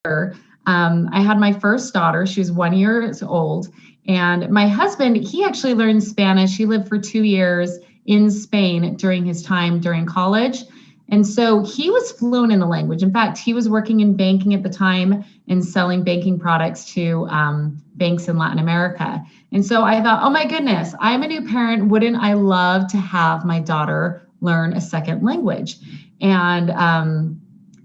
I had my first daughter. She was 1 year old. And my husband, he actually learned Spanish. He lived for 2 years in Spain during his time during college. And so he was fluent in the language. In fact, he was working in banking at the time and selling banking products to banks in Latin America. And so I thought, oh my goodness, I'm a new parent. Wouldn't I love to have my daughter learn a second language? And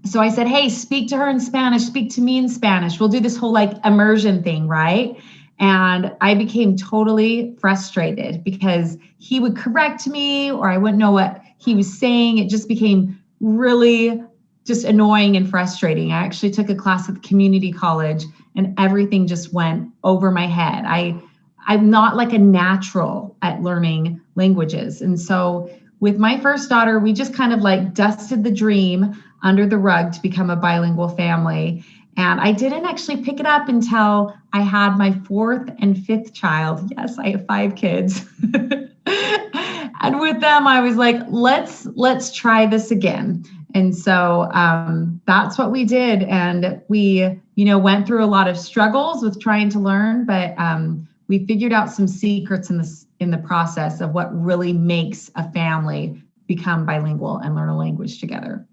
so I said, hey, speak to her in Spanish, speak to me in Spanish. We'll do this whole like immersion thing, right? And I became totally frustrated because he would correct me or I wouldn't know what he was saying. It just became really just annoying and frustrating. I actually took a class at the community college and everything just went over my head. I'm not like a natural at learning languages. And so with my first daughter, we just kind of like dusted the dream under the rug to become a bilingual family. And I didn't actually pick it up until I had my fourth and fifth child. Yes, I have 5 kids. And with them, I was like, let's try this again. And so that's what we did. And we, went through a lot of struggles with trying to learn, but we figured out some secrets in the process of what really makes a family become bilingual and learn a language together.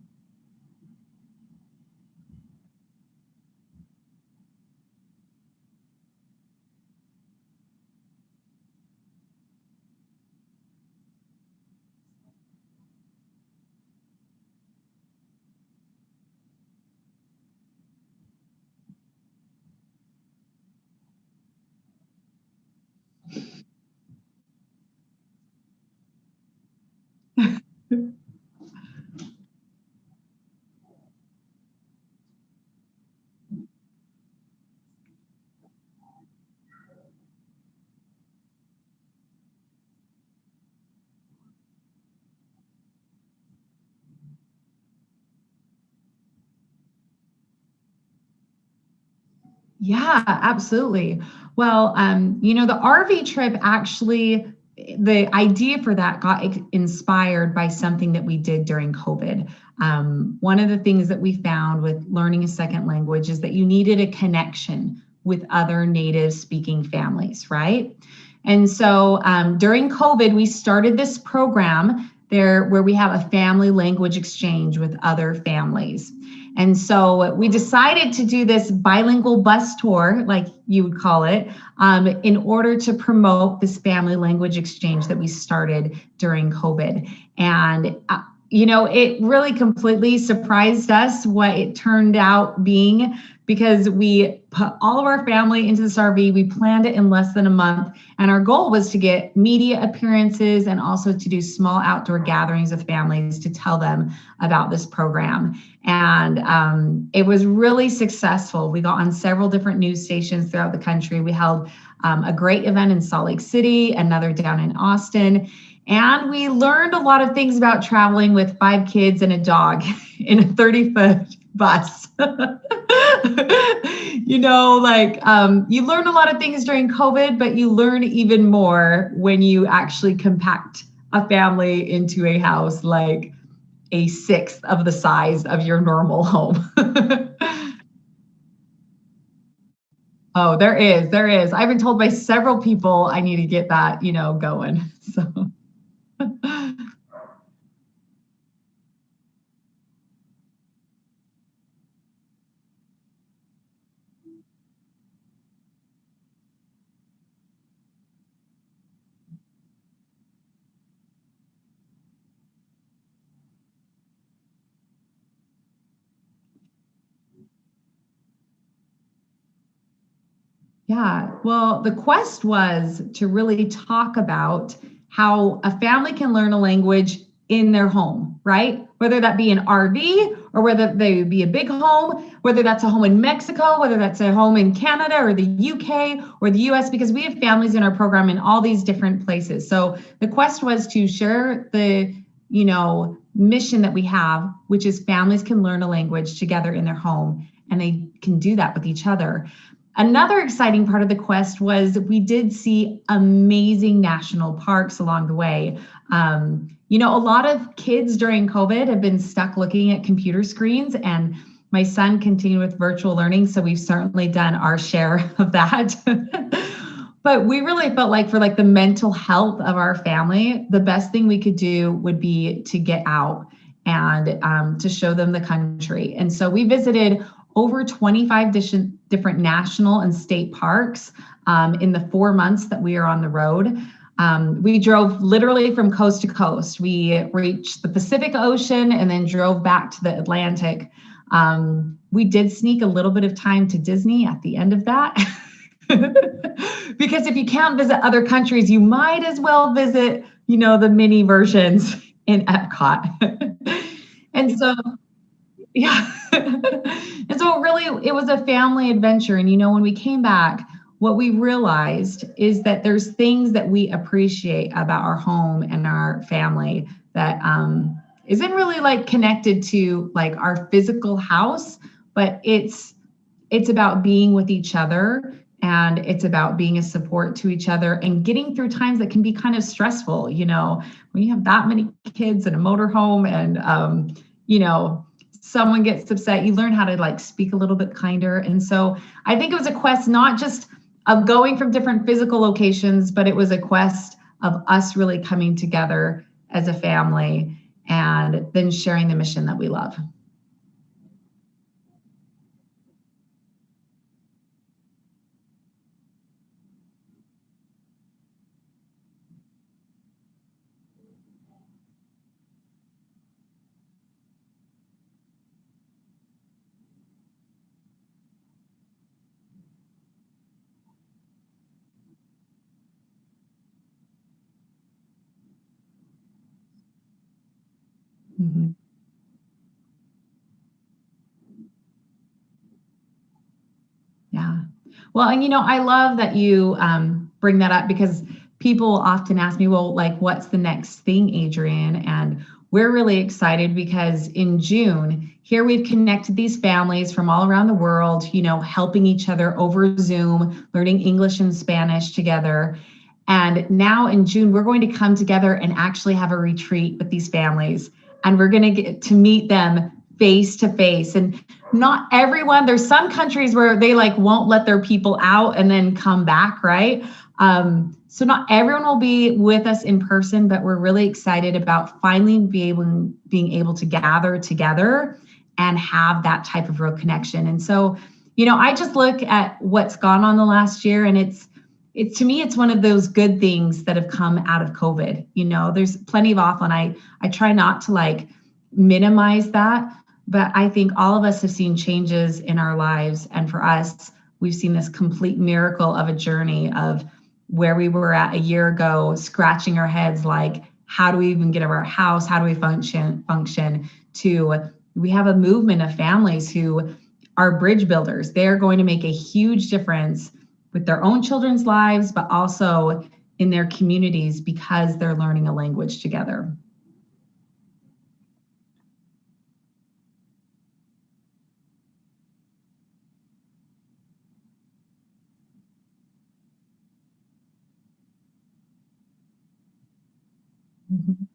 Yeah, absolutely. Well, the RV trip actually, the idea for that got inspired by something that we did during COVID. One of the things that we found with learning a second language is that you needed a connection with other native speaking families, right? And so during COVID, we started this program there where we have a family language exchange with other families. And so we decided to do this bilingual bus tour, like you would call it, in order to promote this family language exchange that we started during COVID. And, it really completely surprised us what it turned out being because we put all of our family into this RV. We planned it in less than a month. And our goal was to get media appearances and also to do small outdoor gatherings with families to tell them about this program. And it was really successful. We got on several different news stations throughout the country. We held a great event in Salt Lake City, another down in Austin. And we learned a lot of things about traveling with 5 kids and a dog in a 30-foot bus. You learn a lot of things during COVID, but you learn even more when you actually compact a family into a house like a sixth of the size of your normal home. Oh, there is. I've been told by several people I need to get that, going. So. Yeah, well, the quest was to really talk about how a family can learn a language in their home, right? Whether that be an RV or whether they be a big home, whether that's a home in Mexico, whether that's a home in Canada or the UK or the US, because we have families in our program in all these different places. So the quest was to share the, mission that we have, which is families can learn a language together in their home and they can do that with each other. Another exciting part of the quest was we did see amazing national parks along the way. A lot of kids during COVID have been stuck looking at computer screens, and My son continued with virtual learning, so we've certainly done our share of that. But we really felt like for like the mental health of our family, the best thing we could do would be to get out and to show them the country. And so we visited over 25 different national and state parks in the 4 months that we are on the road. We drove literally from coast to coast. We reached the Pacific Ocean and then drove back to the Atlantic. We did sneak a little bit of time to Disney at the end of that. Because if you can't visit other countries, you might as well visit, the mini versions in Epcot. And so, yeah. And so it was a family adventure. And, when we came back, what we realized is that there's things that we appreciate about our home and our family that isn't really like connected to like our physical house, but it's about being with each other, and it's about being a support to each other and getting through times that can be kind of stressful. When you have that many kids in a motorhome and, someone gets upset, you learn how to like speak a little bit kinder. And so I think it was a quest, not just of going from different physical locations, but it was a quest of us really coming together as a family and then sharing the mission that we love. Mhm. Yeah. Well, and I love that you bring that up, because people often ask me, well, like, what's the next thing, Adrienne? And we're really excited because in June, here we've connected these families from all around the world, helping each other over Zoom, learning English and Spanish together. And now in June, we're going to come together and actually have a retreat with these families. And we're going to get to meet them face to face. And not everyone, there's some countries where they like won't let their people out and then come back, right? So not everyone will be with us in person, but we're really excited about finally being able to gather together and have that type of real connection. And so, I just look at what's gone on the last year, and it's to me, it's one of those good things that have come out of COVID. There's plenty of awful, and I try not to like minimize that, but I think all of us have seen changes in our lives. And for us, we've seen this complete miracle of a journey of where we were at a year ago, scratching our heads like, how do we even get out of our house? How do we function to we have a movement of families who are bridge builders. They're going to make a huge difference with their own children's lives, but also in their communities because they're learning a language together. Mhm.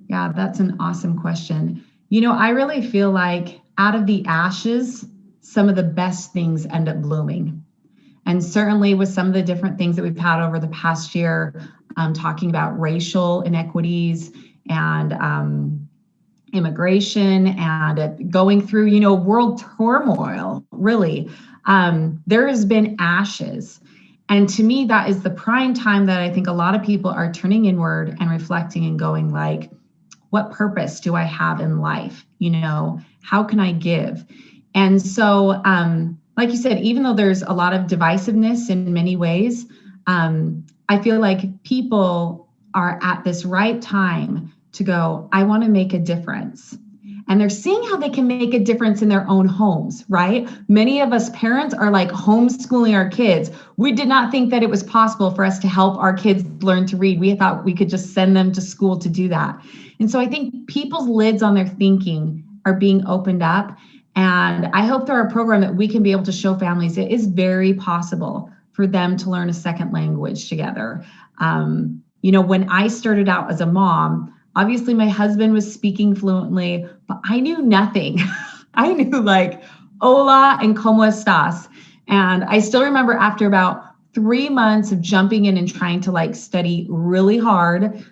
Yeah, that's an awesome question. I really feel like out of the ashes, some of the best things end up blooming. And certainly with some of the different things that we've had over the past year, talking about racial inequities and immigration and going through, world turmoil, really, there has been ashes. And to me, that is the prime time that I think a lot of people are turning inward and reflecting and going like, what purpose do I have in life? How can I give? And so, like you said, even though there's a lot of divisiveness in many ways, I feel like people are at this right time to go, I want to make a difference. And they're seeing how they can make a difference in their own homes, right? Many of us parents are like homeschooling our kids. We did not think that it was possible for us to help our kids learn to read. We thought we could just send them to school to do that. And so I think people's lids on their thinking are being opened up. And I hope through our program that we can be able to show families it is very possible for them to learn a second language together. When I started out as a mom, obviously my husband was speaking fluently, but I knew nothing. I knew like hola and cómo estás. And I still remember after about 3 months of jumping in and trying to like study really hard,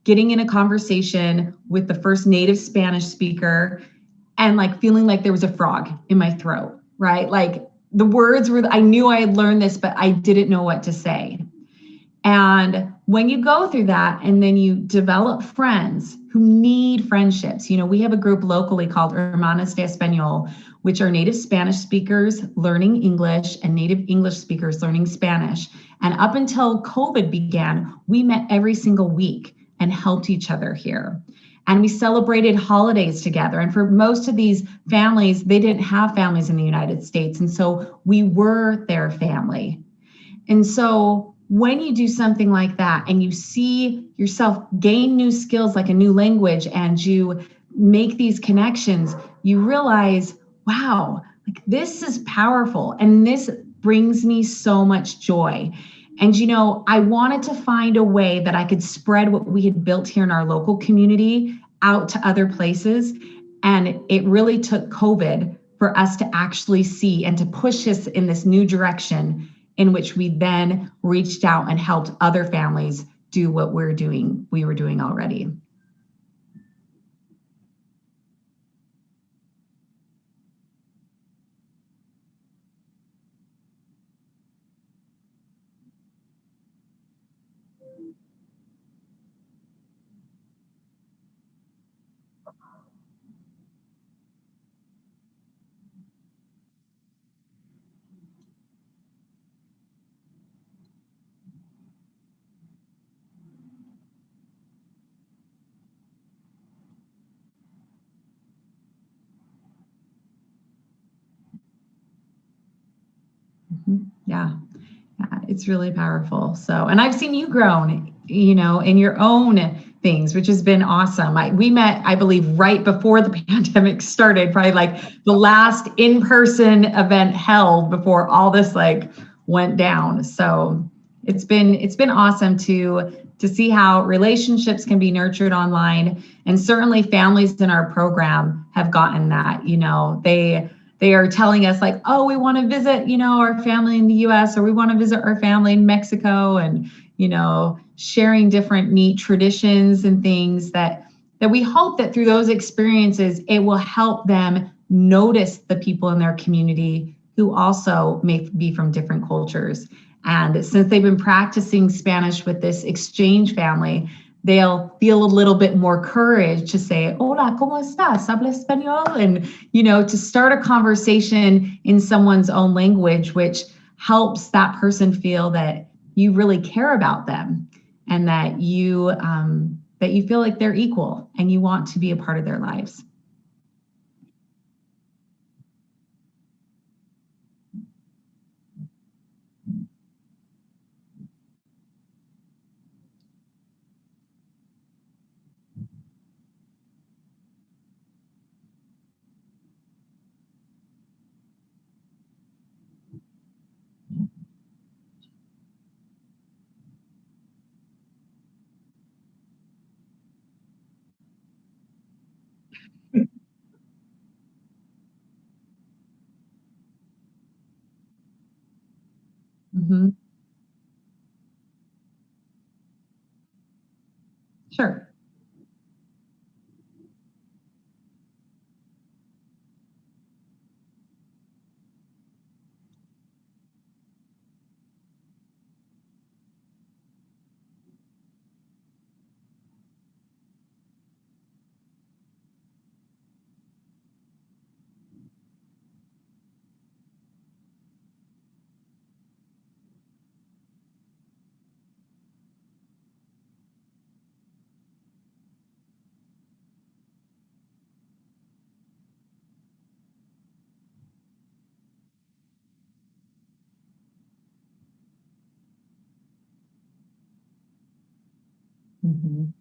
getting in a conversation with the first native Spanish speaker and like feeling like there was a frog in my throat, right? Like the words were, I knew I had learned this, but I didn't know what to say. And when you go through that and then you develop friends who need friendships, we have a group locally called Hermanas de Español, which are native Spanish speakers learning English and native English speakers learning Spanish. And up until COVID began, we met every single week and helped each other here. And we celebrated holidays together. And for most of these families, they didn't have families in the United States. And so we were their family. And so when you do something like that and you see yourself gain new skills like a new language and you make these connections, you realize, wow, like this is powerful and this brings me so much joy. And I wanted to find a way that I could spread what we had built here in our local community out to other places. And it really took COVID for us to actually see and to push us in this new direction in which we then reached out and helped other families do what we were doing already. Yeah. Yeah, it's really powerful. So, and I've seen you grown, in your own things, which has been awesome. We met, I believe, right before the pandemic started, probably like the last in-person event held before all this like went down. So it's been awesome to see how relationships can be nurtured online. And certainly families in our program have gotten that, they are telling us like, oh, we want to visit, our family in the US, or we want to visit our family in Mexico, and, sharing different neat traditions and things that we hope that through those experiences, it will help them notice the people in their community who also may be from different cultures. And since they've been practicing Spanish with this exchange family, they'll feel a little bit more courage to say, hola, ¿cómo estás? ¿Habla español? And, to start a conversation in someone's own language, which helps that person feel that you really care about them and that you feel like they're equal and you want to be a part of their lives. Mm-hmm. Sure. Mhm.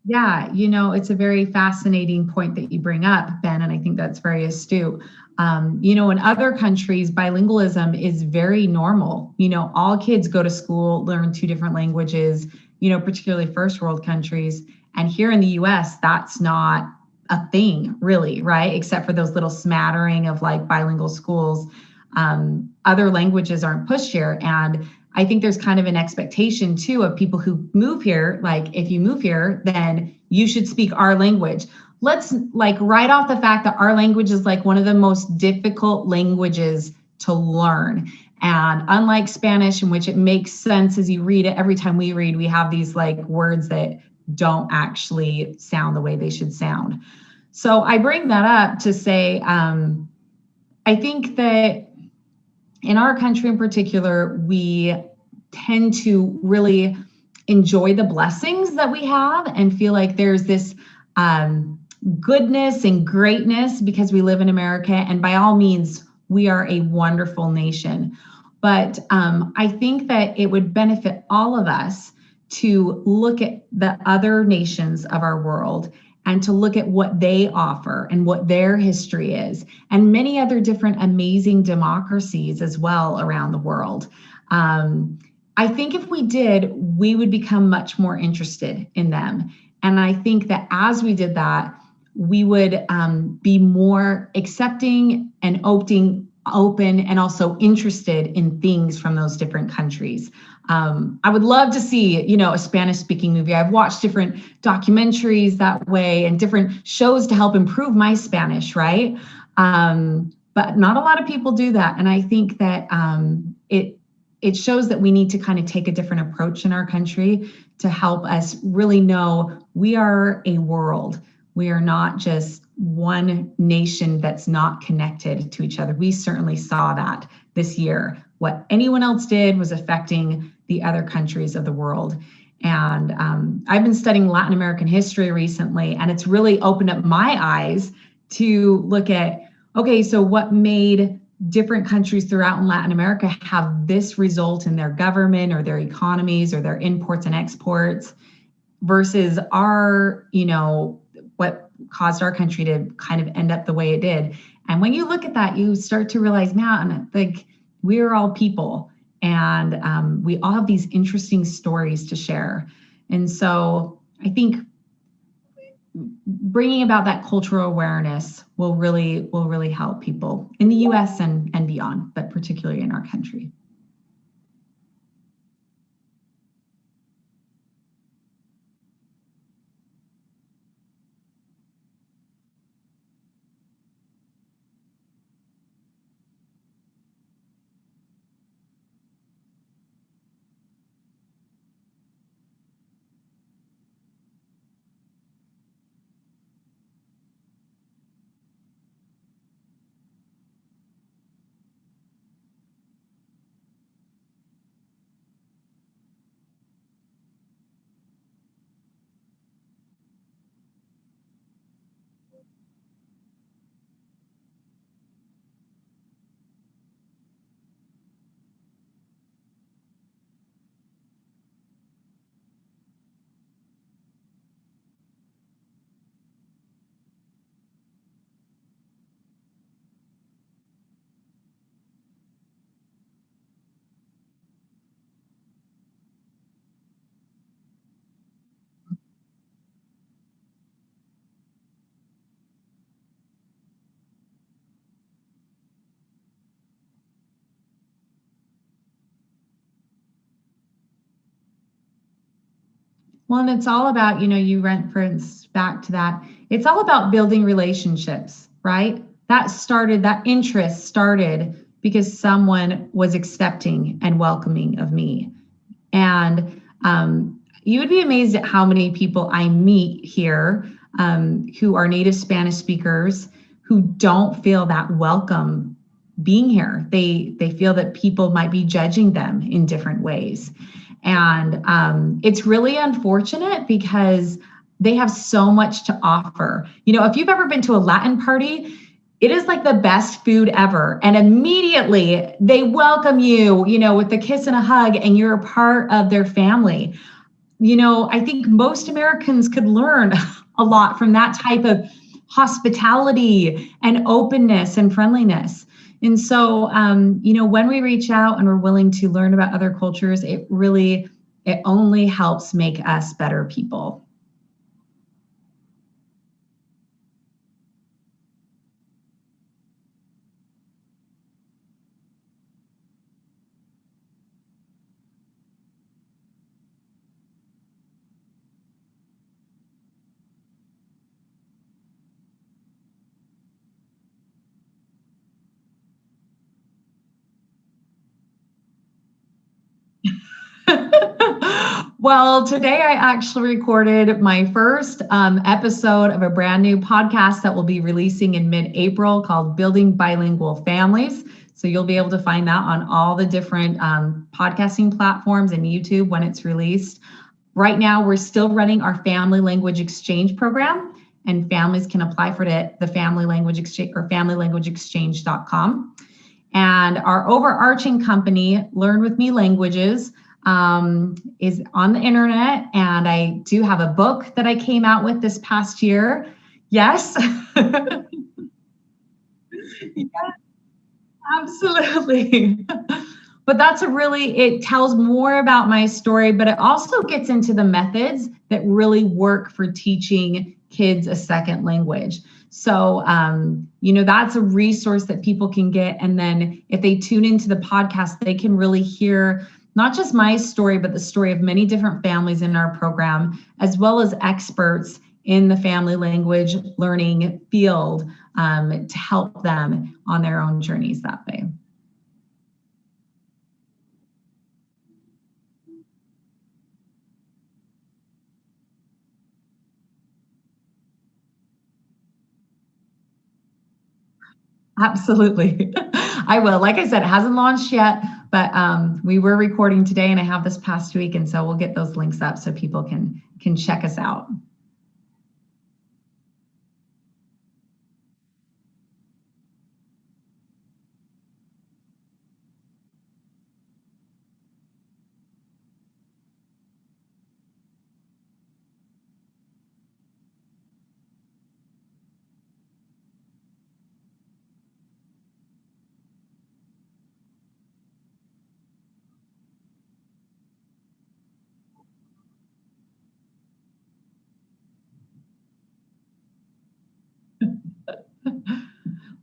Yeah, it's a very fascinating point that you bring up, Ben, and I think that's very astute. In other countries, bilingualism is very normal. All kids go to school, learn two different languages, particularly first world countries. And here in the US, that's not a thing, really, right? Except for those little smattering of like bilingual schools. Other languages aren't pushed here. And I think there's kind of an expectation too of people who move here. Like, if you move here, then you should speak our language. Let's like write off the fact that our language is like one of the most difficult languages to learn. And unlike Spanish, in which it makes sense as you read it, every time we read, we have these like words that don't actually sound the way they should sound. So I bring that up to say, I think that in our country in particular, we tend to really enjoy the blessings that we have and feel like there's this goodness and greatness because we live in America. And by all means, we are a wonderful nation. But I think that it would benefit all of us to look at the other nations of our world and to look at what they offer and what their history is, and many other different amazing democracies as well around the world. I think if we did, we would become much more interested in them. And I think that as we did that, we would be more accepting and open and also interested in things from those different countries. I would love to see, a Spanish speaking movie. I've watched different documentaries that way and different shows to help improve my Spanish, right? But not a lot of people do that. And I think that it shows that we need to kind of take a different approach in our country to help us really know we are a world. We are not just one nation that's not connected to each other. We certainly saw that this year. What anyone else did was affecting the other countries of the world. And I've been studying Latin American history recently, and it's really opened up my eyes to look at, okay, so what made different countries throughout in Latin America have this result in their government or their economies or their imports and exports versus our, what caused our country to kind of end up the way it did. And when you look at that, you start to realize, man, like we're all people and we all have these interesting stories to share. And so I think bringing about that cultural awareness will really help people in the US and beyond, but particularly in our country. Well, and it's all about, you reference back to that. It's all about building relationships, right? That interest started because someone was accepting and welcoming of me. And you would be amazed at how many people I meet here who are native Spanish speakers who don't feel that welcome being here. They feel that people might be judging them in different ways. And it's really unfortunate because they have so much to offer. If you've ever been to a Latin party, it is like the best food ever. And immediately they welcome you, with a kiss and a hug, and you're a part of their family. I think most Americans could learn a lot from that type of hospitality and openness and friendliness. And so, when we reach out and we're willing to learn about other cultures, it only helps make us better people. Well, today I actually recorded my first episode of a brand new podcast that will be releasing in mid-April called Building Bilingual Families. So you'll be able to find that on all the different podcasting platforms and YouTube when it's released. Right now, we're still running our Family Language Exchange program, and families can apply for it, the Family Language Exchange or familylanguageexchange.com. And our overarching company, Learn With Me Languages, is on the internet. And I do have a book that I came out with this past year. Yes. Yeah, absolutely. But it tells more about my story, but it also gets into the methods that really work for teaching kids a second language. So, that's a resource that people can get. And then if they tune into the podcast, they can really hear not just my story, but the story of many different families in our program, as well as experts in the family language learning field to help them on their own journeys that way. Absolutely. I will. Like I said, it hasn't launched yet, but we were recording today and I have this past week. And so we'll get those links up so people can check us out.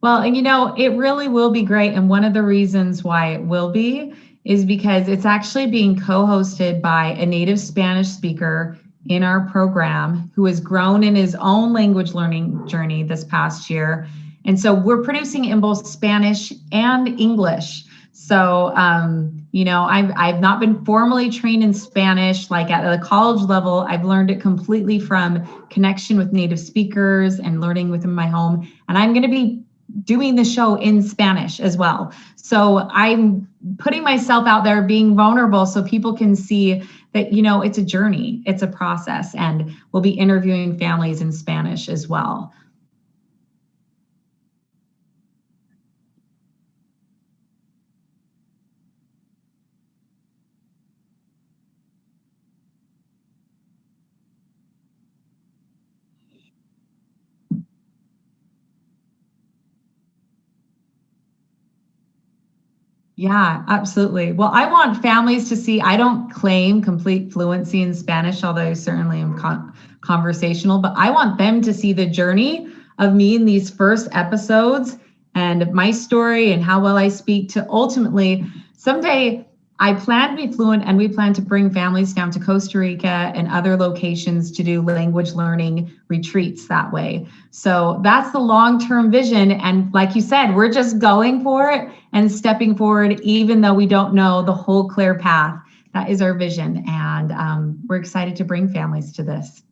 Well, and it really will be great. And one of the reasons why it will be is because it's actually being co-hosted by a native Spanish speaker in our program who has grown in his own language learning journey this past year. And so we're producing in both Spanish and English. So, I've not been formally trained in Spanish, like at the college level. I've learned it completely from connection with native speakers and learning within my home. And I'm going to be doing the show in Spanish as well. So I'm putting myself out there, being vulnerable so people can see that, it's a journey, it's a process, and we'll be interviewing families in Spanish as well. Yeah, absolutely. Well, I want families to see, I don't claim complete fluency in Spanish, although I certainly am conversational, but I want them to see the journey of me in these first episodes and my story and how well I speak to ultimately someday I plan to be fluent, and we plan to bring families down to Costa Rica and other locations to do language learning retreats that way. So that's the long-term vision. And like you said, we're just going for it and stepping forward, even though we don't know the whole clear path. That is our vision. And we're excited to bring families to this.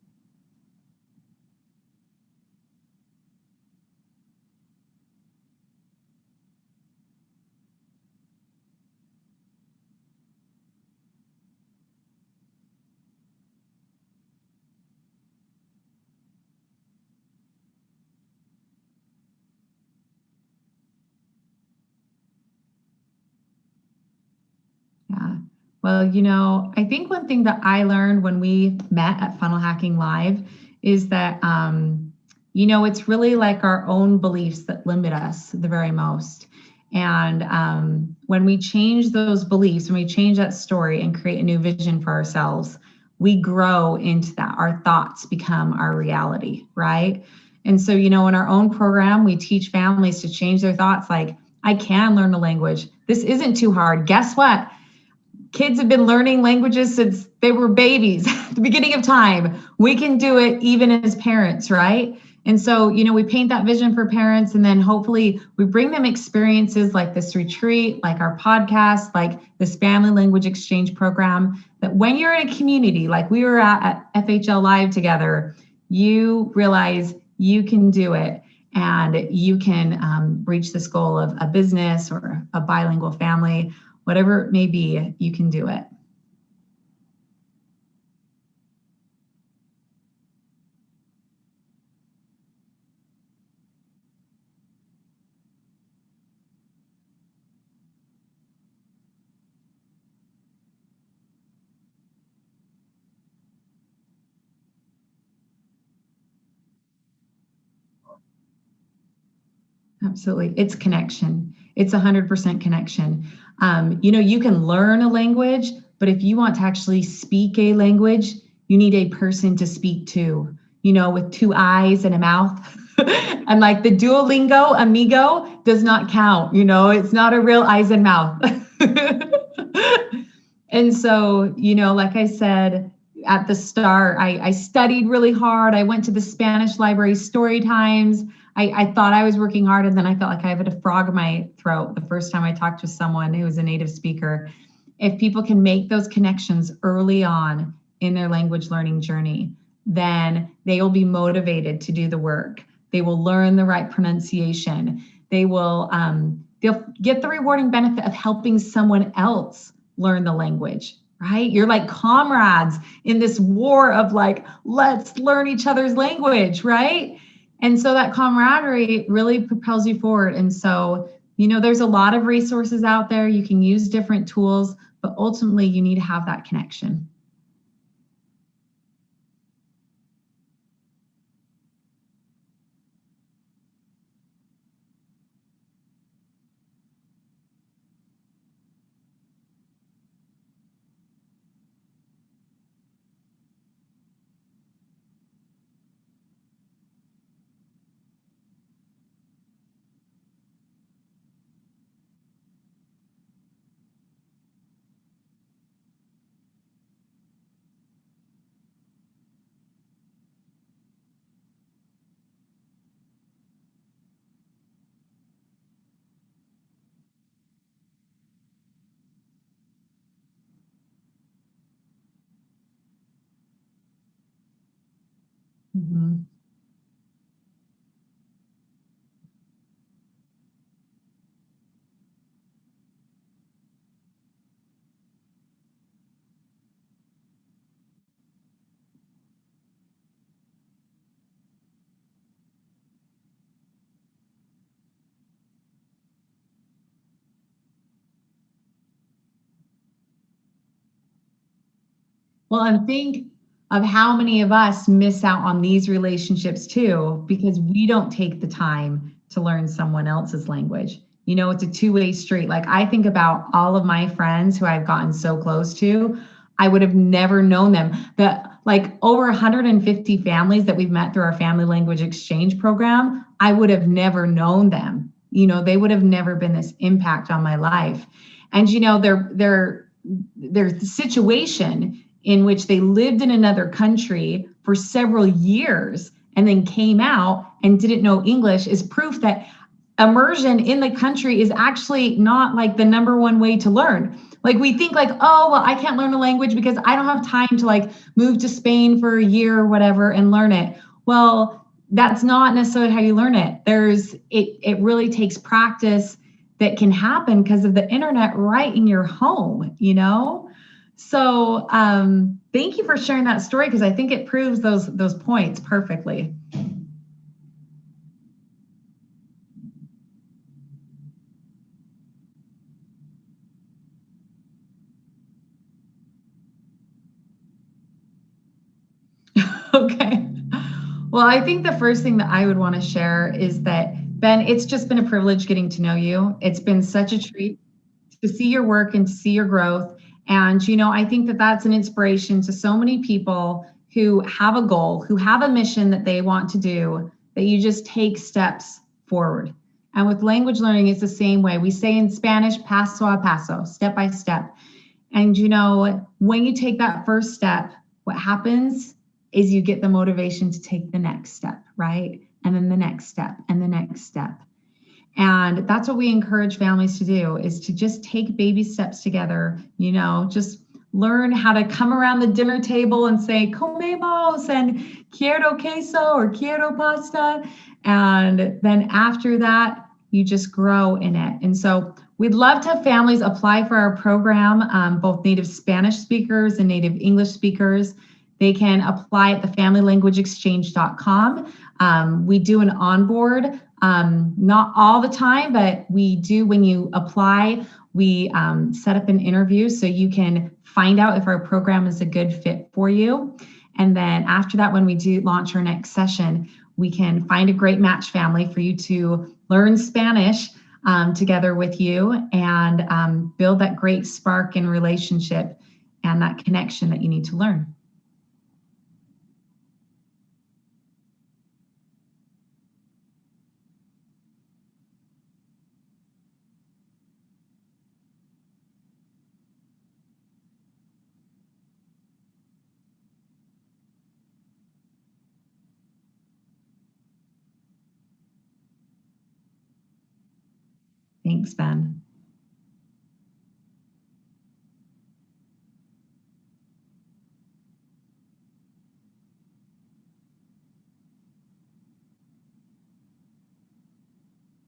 Yeah. Well, I think one thing that I learned when we met at Funnel Hacking Live is that, it's really like our own beliefs that limit us the very most. And when we change those beliefs, when we change that story and create a new vision for ourselves, we grow into that. Our thoughts become our reality, right? And so, in our own program, we teach families to change their thoughts like, I can learn a language. This isn't too hard. Guess what? Kids have been learning languages since they were babies, at the beginning of time. We can do it even as parents, right? And so, we paint that vision for parents, and then hopefully we bring them experiences like this retreat, like our podcast, like this family language exchange program, that when you're in a community, like we were at FHL Live together, you realize you can do it and you can reach this goal of a business or a bilingual family. Whatever it may be, you can do it. Absolutely. It's connection. It's 100% connection. You can learn a language, but if you want to actually speak a language, you need a person to speak to, with two eyes and a mouth. And like the Duolingo amigo does not count, it's not a real eyes and mouth. And so, like I said at the start, I studied really hard. I went to the Spanish library story times. I thought I was working hard, and then I felt like I had a frog in my throat the first time I talked to someone who was a native speaker. If people can make those connections early on in their language learning journey, then they will be motivated to do the work. They will learn the right pronunciation. They'll get the rewarding benefit of helping someone else learn the language, right? You're like comrades in this war of like, let's learn each other's language, right? And so that camaraderie really propels you forward. And so, there's a lot of resources out there. You can use different tools, but ultimately you need to have that connection. Mhm. Well, and think of how many of us miss out on these relationships too, because we don't take the time to learn someone else's language. It's a two-way street. Like I think about all of my friends who I've gotten so close to, I would have never known them. The like over 150 families that we've met through our family language exchange program, I would have never known them. They would have never been this impact on my life. And their situation in which they lived in another country for several years and then came out and didn't know English is proof that immersion in the country is actually not like the number one way to learn. Like we think like, oh, well, I can't learn a language because I don't have time to like move to Spain for a year or whatever and learn it. Well, that's not necessarily how you learn it. It really takes practice that can happen because of the internet right in your home. So thank you for sharing that story because I think it proves those points perfectly. Okay. Well, I think the first thing that I would want to share is that, Ben, it's just been a privilege getting to know you. It's been such a treat to see your work and to see your growth. And, I think that that's an inspiration to so many people who have a goal, who have a mission that they want to do, that you just take steps forward. And with language learning, it's the same way. We say in Spanish, paso a paso, step by step. And when you take that first step, what happens is you get the motivation to take the next step, right? And then the next step and the next step. And that's what we encourage families to do, is to just take baby steps together, just learn how to come around the dinner table and say comemos and quiero queso or quiero pasta. And then after that, you just grow in it. And so we'd love to have families apply for our program, both native Spanish speakers and native English speakers. They can apply at thefamilylanguageexchange.com. We do an onboard, not all the time, but we do. When you apply, we set up an interview so you can find out if our program is a good fit for you. And then after that, when we do launch our next session, we can find a great match family for you to learn Spanish together with you, and build that great spark in relationship and that connection that you need to learn. Thanks, Ben.